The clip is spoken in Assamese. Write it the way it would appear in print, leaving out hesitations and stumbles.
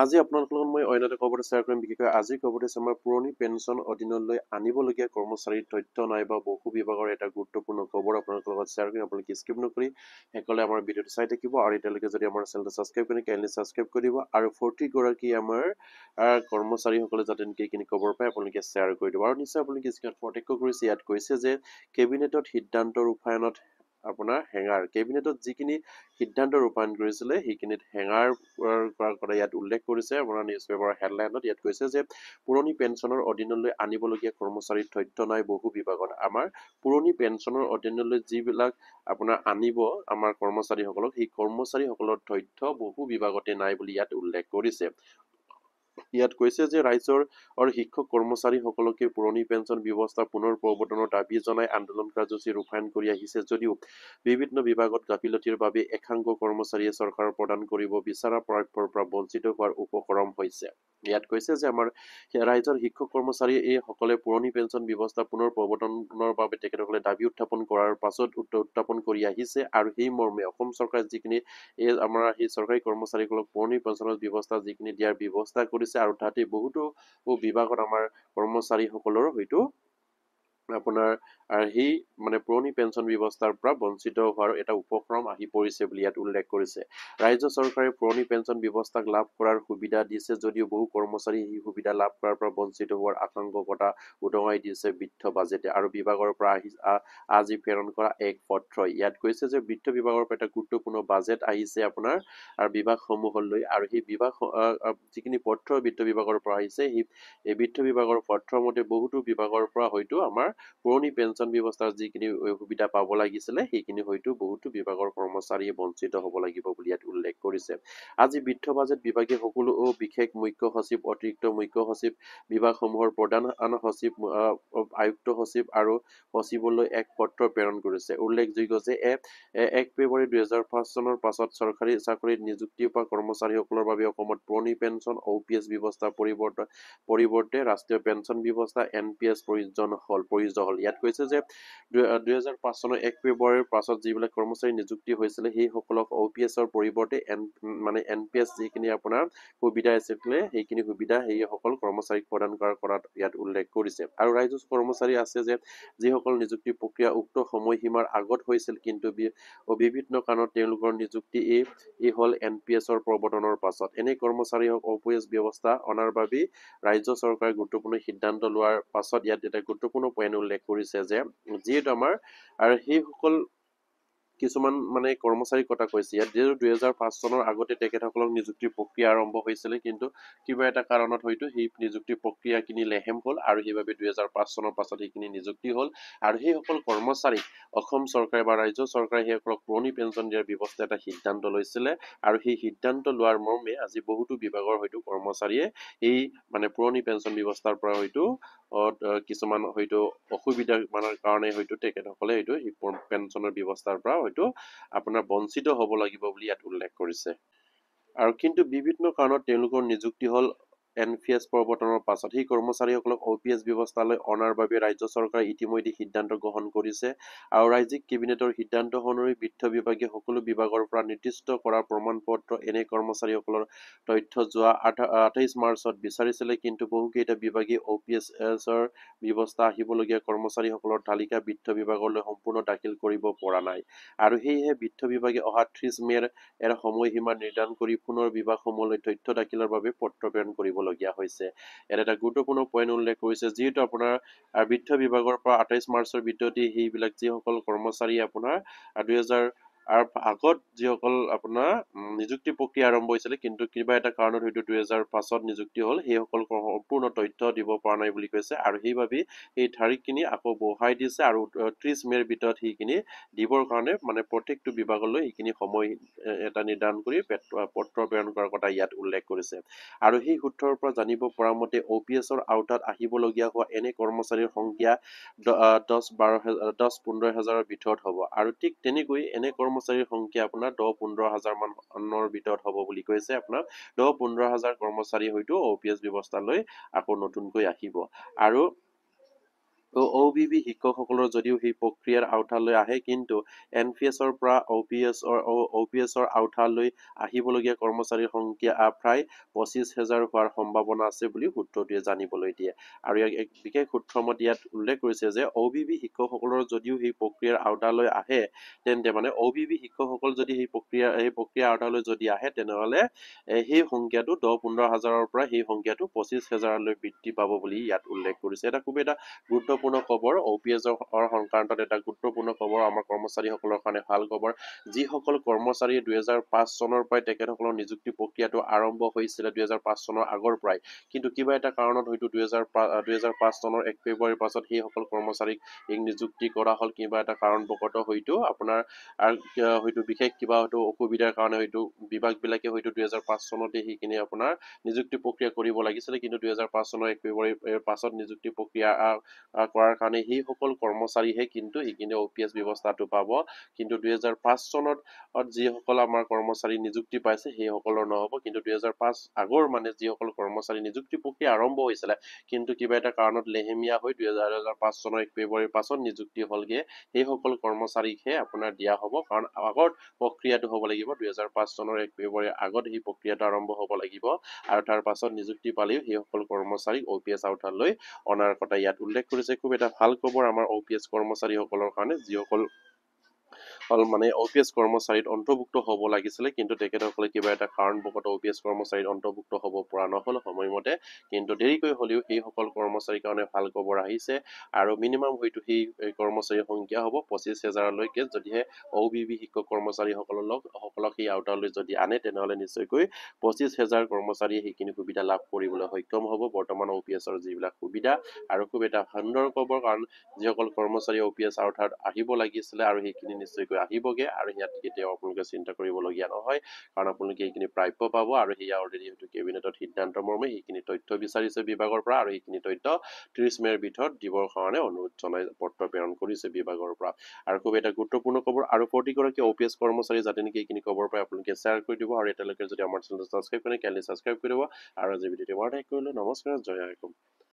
আজি আপোনালোকৰ লগত মই অন্য এটা খবৰ শ্বেয়াৰ কৰিম। বিশেষকৈ আজিৰ খবৰটো হৈছে আমাৰ পুৰণি পেঞ্চন অধীনলৈ আনিবলগীয়া কৰ্মচাৰীৰ তথ্য নাইবা বহু বিভাগৰ এটা গুৰুত্বপূৰ্ণ খবৰ আপোনালোকৰ লগত শ্বেয়াৰ কৰিম। আপোনালোকে স্কিপ নকৰি সকলোৱে আমাৰ ভিডিঅ'টো চাই থাকিব আৰু এতিয়ালৈকে যদি আমাৰ চেনেলটো ছাবস্ক্ৰাইব কৰি কাইণ্ডলি ছাবস্ক্ৰাইব কৰি দিব আৰু 40 গৰাকী আমাৰ কৰ্মচাৰীসকলে যাতে এইখিনি খবৰ পায় আপোনালোকে শ্বেয়াৰ কৰি দিব আৰু নিশ্চয় আপোনালোকে স্ক্ৰীনত প্ৰত্যক্ষ কৰিছে। ইয়াত কৈছে যে কেবিনেটত সিদ্ধান্ত ৰূপায়ণত আপোনাৰ হেঙাৰ কেবিনেটত যিখিনি সিদ্ধান্ত ৰূপায়ণ কৰিছিলে সেইখিনিত হেঙাৰ কৰাৰ কথা ইয়াত উল্লেখ কৰিছে। আপোনাৰ নিউজ পেপাৰৰ হেডলাইনত ইয়াত কৈছে যে পুৰণি পেঞ্চনৰ অধীনলৈ আনিবলগীয়া কৰ্মচাৰীৰ তথ্য নাই বহু বিভাগত। আমাৰ পুৰণি পেঞ্চনৰ অধীনলৈ যিবিলাক আপোনাৰ আনিব আমাৰ কৰ্মচাৰীসকলক সেই কৰ্মচাৰীসকলৰ তথ্য বহু বিভাগতে নাই বুলি ইয়াত উল্লেখ কৰিছে। ইয়াত কৈছে যে ৰাজ্যৰ শিক্ষক কৰ্মচাৰীসকলকে পুৰণি পেঞ্চন ব্যৱস্থা পুনৰ প্ৰৱৰ্তনৰ দাবী জনাই আন্দোলন কাৰ্যসূচী ৰূপায়ণ কৰি আহিছে যদিও বিভিন্ন বিভাগত গাফিলতিৰ বাবে একাংশ কৰ্মচাৰীয়ে চৰকাৰৰ প্ৰদান কৰিব বিচৰা প্ৰাপ্যৰ পৰা বঞ্চিত হোৱাৰ উপক্ৰম হৈছে। ইয়াত কৈছে যে আমাৰ ৰাজ্যৰ শিক্ষক কৰ্মচাৰীয়ে এই সকলে পুৰণি পেঞ্চন ব্যৱস্থা পুনৰ প্ৰৱৰ্তনৰ বাবে তেখেতসকলে দাবী উত্থাপন কৰাৰ পাছত উত্থাপন কৰি আহিছে আৰু সেই মৰ্মে অসম চৰকাৰে যিখিনি আমাৰ সেই চৰকাৰী কৰ্মচাৰীসকলক পুৰণি পেঞ্চনৰ ব্যৱস্থা যিখিনি দিয়াৰ ব্যৱস্থা কৰিছে আৰু তাতে বহুতো বিভাগত আমাৰ কৰ্মচাৰীসকলৰ হয়তো আপোনাৰ সেই মানে পুৰণি পেঞ্চন ব্যৱস্থাৰ পৰা বঞ্চিত হোৱাৰ এটা উপক্ৰম আহি পৰিছে বুলি ইয়াত উল্লেখ কৰিছে। ৰাজ্য চৰকাৰে পুৰণি পেঞ্চন ব্যৱস্থাক লাভ কৰাৰ সুবিধা দিছে যদিও বহু কৰ্মচাৰী এই সুবিধা লাভ কৰাৰ পৰা বঞ্চিত হোৱাৰ আশংকা উদঙাই দিছে বৃদ্ধ বাজেটে আৰু বিভাগৰ পৰা আজি প্ৰেৰণ কৰা এক পত্ৰই। ইয়াত কৈছে যে বৃদ্ধ বিভাগৰ পৰা এটা গুৰুত্বপূৰ্ণ বাজেট আহিছে আপোনাৰ আৰু বিভাগসমূহলৈ আৰু সেই বিভাগ যিখিনি পত্ৰ বৃদ্ধ বিভাগৰ পৰা আহিছে এই বৃদ্ধ বিভাগৰ পত্ৰৰ মতে বহুতো বিভাগৰ পৰা হয়তো আমাৰ পুৰণি পেঞ্চন ব্যৱস্থাৰ যিখিনি সুবিধা পাব লাগিছিলে সেইখিনি হয়তো বহুতো বিভাগৰ কৰ্মচাৰীয়ে বঞ্চিত হ'ব লাগিব বুলি ইয়াত উল্লেখ কৰিছে। আজি বৃদ্ধ বাজেট বিভাগে সকলো বিশেষ মুখ্য সচিব অতিৰিক্ত মুখ্য সচিব বিভাগসমূহৰ প্ৰধান সচিব আয়ুক্ত সচিব আৰু সচিবলৈ এক পত্ৰ প্ৰেৰণ কৰিছে। উল্লেখযোগ্য যে 1 ফেব্ৰুৱাৰী 2005 চনৰ পাছত চৰকাৰী চাকৰিত নিযুক্তি পোৱা কৰ্মচাৰীসকলৰ বাবে অসমত পুৰণি পেঞ্চন OPS ব্যৱস্থা পৰিৱৰ্তে ৰাষ্ট্ৰীয় পেঞ্চন ব্যৱস্থা NPS প্ৰয়োজন হল। ইয়াত কৈছে যে 2005 চনৰ 1 ফেব্ৰুৱাৰীৰ পাছত যিবিলাক কৰ্মচাৰী নিযুক্তি হৈছিলে সেইসকলক OPSৰ পৰিৱৰ্তে NPS যিখিনি আপোনাৰ সুবিধা আছিলে সেইখিনি সুবিধা সেইসকল কৰ্মচাৰীক প্ৰদান কৰাত ইয়াত উল্লেখ কৰিছে। আৰু ৰাজ্যৰ কৰ্মচাৰী আছে যে যিসকল নিযুক্তি প্ৰক্ৰিয়া উক্ত সময়সীমাৰ আগত হৈছিল কিন্তু বিভিন্ন কাৰণত তেওঁলোকৰ নিযুক্তি এই হল NPSৰ প্ৰৱৰ্তনৰ পাছত। এনে কৰ্মচাৰীক OPS ব্যৱস্থা অনাৰ বাবে ৰাজ্য চৰকাৰে গুৰুত্বপূৰ্ণ সিদ্ধান্ত লোৱাৰ পাছত ইয়াত এটা গুৰুত্বপূৰ্ণ পইণ্ট উল্লেখ কৰিছে যে যিহেতু আমাৰ আৰু সেইসকল কিছুমান কৰ্মচাৰীৰ কথা কৈছে ইয়াত যিহেতু 2005 চনৰ আগতে তেখেতসকলক নিযুক্তিৰ প্ৰক্ৰিয়া আৰম্ভ হৈছিলে কিন্তু কিবা এটা কাৰণত হয়তো সেই নিযুক্তি প্ৰক্ৰিয়াখিনি লেহেম হ'ল আৰু সেইবাবে 2005 চনৰ পাছত সেইখিনি নিযুক্তি হ'ল আৰু সেইসকল কৰ্মচাৰীক অসম চৰকাৰে বা ৰাজ্য চৰকাৰে সেইসকলক পুৰণি পেঞ্চন দিয়াৰ ব্যৱস্থা এটা সিদ্ধান্ত লৈছিলে আৰু সেই সিদ্ধান্ত লোৱাৰ মৰ্মে আজি বহুতো বিভাগৰ হয়তো কৰ্মচাৰীয়ে এই পুৰণি পেঞ্চন ব্যৱস্থাৰ পৰা হয়তো কিছুমান হয়তো অসুবিধাৰ কাৰণে হয়তো তেখেতসকলে হয়তো এই পেঞ্চনৰ ব্যৱস্থাৰ পৰা হয়তো আপোনাৰ বঞ্চিত হ'ব লাগিব বুলি ইয়াত উল্লেখ কৰিছে। আৰু কিন্তু বিভিন্ন কাৰণত তেওঁলোকৰ নিযুক্তি হ'ল NPS প্ৰৱৰ্তনৰ পাছত সেই কৰ্মচাৰীসকলক OPS ব্যৱস্থালৈ অনাৰ বাবে ৰাজ্য চৰকাৰে ইতিমধ্যে সিদ্ধান্ত গ্ৰহণ কৰিছে আৰু ৰাজ্যিক কেবিনেটৰ সিদ্ধান্ত অনুসৰি বৃদ্ধ বিভাগে সকলো বিভাগৰ পৰা নিৰ্দিষ্ট কৰা প্ৰমাণ পত্ৰ এনে কৰ্মচাৰীসকলৰ তথ্য যোৱা 28 মাৰ্চত বিচাৰিছিলে কিন্তু বহুকেইটা বিভাগে OPSৰ ব্যৱস্থা আহিবলগীয়া কৰ্মচাৰীসকলৰ তালিকা বৃদ্ধ বিভাগলৈ সম্পূৰ্ণ দাখিল কৰিব পৰা নাই আৰু সেয়েহে বৃদ্ধ বিভাগে অহা 30 মেৰ সময়সীমা নিৰ্ধাৰণ কৰি পুনৰ বিভাগসমূহলৈ তথ্য দাখিলৰ বাবে পত্ৰ প্ৰেৰণ কৰিবলগীয়া হৈছে। ইয়াত এটা গুৰুত্বপূৰ্ণ পইণ্ট উল্লেখ কৰিছে যিহেতু আপোনাৰ বৃদ্ধ বিভাগৰ পৰা 28 মাৰ্চৰ ভিতৰতে সেইবিলাক যিসকল কৰ্মচাৰী আপোনাৰ 2000 আগত যিসকল আপোনাৰ নিযুক্তি প্ৰক্ৰিয়া আৰম্ভ হৈছিলে কিন্তু কিবা এটা কাৰণত হয়তো 2005ত নিযুক্তি হ'ল সেইসকল সম্পূৰ্ণ তথ্য দিব পৰা নাই বুলি কৈছে আৰু সেইবাবে এই তাৰিখখিনি আকৌ বঢ়াই দিছে আৰু 30 মেৰ ভিতৰত সেইখিনি দিবৰ কাৰণে প্ৰত্যেকটো বিভাগলৈ সেইখিনি সময় এটা নিৰ্ধাৰণ কৰি পত্ৰ প্ৰেৰণ কৰাৰ কথা ইয়াত উল্লেখ কৰিছে। আৰু সেই সূত্ৰৰ পৰা জানিব পৰা মতে OPSৰ আওতাত আহিবলগীয়া হোৱা এনে কৰ্মচাৰীৰ সংখ্যা 10-15 হাজাৰৰ ভিতৰত হ'ব আৰু ঠিক তেনেকৈ এনে কৰ্মচাৰীৰ সংখ্যা আপোনাৰ 10-15 হাজাৰ মানৰ ভিতৰত হ'ব বুলি কৈছে। আপোনাৰ 10-15 হাজাৰ কৰ্মচাৰী হয়তো OPS ব্যৱস্থালৈ আকৌ নতুনকৈ আহিব আৰু OBB শিক্ষকসকলৰ যদিও সেই প্ৰক্ৰিয়াৰ আওতালৈ আহে কিন্তু NPSৰ পৰা OPSৰ আওতালৈ আহিবলগীয়া কৰ্মচাৰীৰ সংখ্যা প্ৰায় 25,000 হোৱাৰ সম্ভাৱনা আছে বুলি সূত্ৰটোৱে জানিবলৈ দিয়ে আৰু এক বিশেষ সূত্ৰমতে ইয়াত উল্লেখ কৰিছে যে OBB শিক্ষকসকলৰ যদিও সেই প্ৰক্ৰিয়াৰ আওতালৈ আহে তেন্তে মানে OBB শিক্ষকসকল যদি সেই প্ৰক্ৰিয়াৰ আওতালৈ যদি আহে তেনেহলে সেই সংখ্যাটো 10-15 হাজাৰৰ পৰা সেই সংখ্যাটো 25,000লৈ বৃদ্ধি পাব বুলি ইয়াত উল্লেখ কৰিছে এটা খুব এটা গুৰুত্বপূৰ্ণ খবৰ OPSৰ সংক্ৰান্তত এটা গুৰুত্বপূৰ্ণ খবৰ আমাৰ কৰ্মচাৰীসকলৰ কাৰণে ভাল খবৰ যিসকল কৰ্মচাৰী 2005 চনৰ পৰাই তেখেতসকলৰ নিযুক্তি প্ৰক্ৰিয়াটো আৰম্ভ হৈছিল 2005 চনৰ আগৰ পৰাই কিন্তু কিবা এটা কাৰণত হয়তো 2005 চনৰ 1 ফেব্ৰুৱাৰীৰ পাছত সেই সকল কৰ্মচাৰীক নিযুক্তি কৰা হল কিবা এটা কাৰণবশতঃ হয়তো আপোনাৰ হয়তো বিশেষ কিবা হয়তো অসুবিধাৰ কাৰণে হয়তো বিভাগবিলাকে হয়তো 2005 চনতে সেইখিনি আপোনাৰ নিযুক্তি প্ৰক্ৰিয়া কৰিব লাগিছিল কিন্তু 2005 চনৰ 1 ফেব্ৰুৱাৰীৰ পাছত নিযুক্তি প্ৰক্ৰিয়া কৰাৰ কাৰণে সেই সকল কৰ্মচাৰীহে কিন্তু সেইখিনি OPS ব্যৱস্থাটো পাব কিন্তু 2005 চনত যিসকল আমাৰ কৰ্মচাৰী নিযুক্তি পাইছে সেই সকলৰ নহব কিন্তু 2005 আগৰ মানে যিসকল কৰ্মচাৰী নিযুক্তি প্ৰক্ৰিয়া আৰম্ভ হৈছিল কিন্তু কিবা এটা কাৰণত লেহেমিয়া হৈ 2005 চনৰ 1 ফেব্ৰুৱাৰীৰ পাছত নিযুক্তি হলগে সেই সকল কৰ্মচাৰীকহে আপোনাৰ দিয়া হ'ব কাৰণ আগত প্ৰক্ৰিয়াটো হ'ব লাগিব 2005 চনৰ 1 ফেব্ৰুৱাৰীৰ আগত এই প্ৰক্ৰিয়াটো আৰম্ভ হ'ব লাগিব আৰু তাৰ পাছত নিযুক্তি পালেও সেই সকল কৰ্মচাৰীক OPS আওতালৈ অনাৰ কথা ইয়াত উল্লেখ কৰিছে খুব এটা ভাল খবৰ আমাৰ OPS কৰ্মচাৰীসকলৰ কাৰণে যিসকল মানে OPS কৰ্মচাৰীত অন্তৰ্ভুক্ত হ'ব লাগিছিল কিন্তু তেখেতসকলে কিবা এটা কাৰণবশতঃ OPS কৰ্মচাৰীত অন্তৰ্ভুক্ত হ'ব পৰা নহল সময়মতে কিন্তু দেৰিকৈ হলেও সেই সকল কৰ্মচাৰীৰ কাৰণে ভাল খবৰ আহিছে আৰু মিনিমাম হয়তো সেই কৰ্মচাৰীৰ সংখ্যা হ'ব 25,000 লৈকে যদিহে OBB শিক্ষক কৰ্মচাৰীসকলক সেই আওতালৈ যদি আনে তেনেহলে নিশ্চয়কৈ 25,000 কৰ্মচাৰীয়ে সেইখিনি সুবিধা লাভ কৰিবলৈ সক্ষম হ'ব বৰ্তমান OPSৰ যিবিলাক সুবিধা আৰু খুব এটা সুন্দৰ খবৰ কাৰণ যিসকল কৰ্মচাৰী OPS আওতাত আহিব লাগিছিল আৰু সেইখিনি নিশ্চয়কৈ আহিবগে আৰু ইয়াত কেতিয়াও আপোনালোকে চিন্তা কৰিবলগীয়া নহয় কাৰণ আপোনালোকে এইখিনি প্ৰাপ্য পাব আৰু সেয়া অলৰেডি হয়তো কেবিনেটত সিদ্ধান্ত মৰ্মে সেইখিনি তথ্য বিচাৰিছে বিভাগৰ পৰা আৰু সেইখিনি তথ্য 30 মেৰ ভিতৰত দিবৰ কাৰণে অনুৰোধ জনাই পত্ৰ প্ৰেৰণ কৰিছে বিভাগৰ পৰা আৰু খুব এটা গুৰুত্বপূৰ্ণ খবৰ আৰু প্ৰতিগৰাকী OPS কৰ্মচাৰী যাতে নেকি এইখিনি খবৰ পাই আপোনালোকে শ্বেয়াৰ কৰি দিব আৰু এতিয়ালৈকে যদি আমাৰ চেনেলটো ছাবস্ক্ৰাইব কৰে কাইণ্ডলি ছাবস্ক্ৰাইব কৰিব আৰু আজি ভিডিঅ'টো ইমানতে কৰিলো নমস্কাৰ জয় আইকম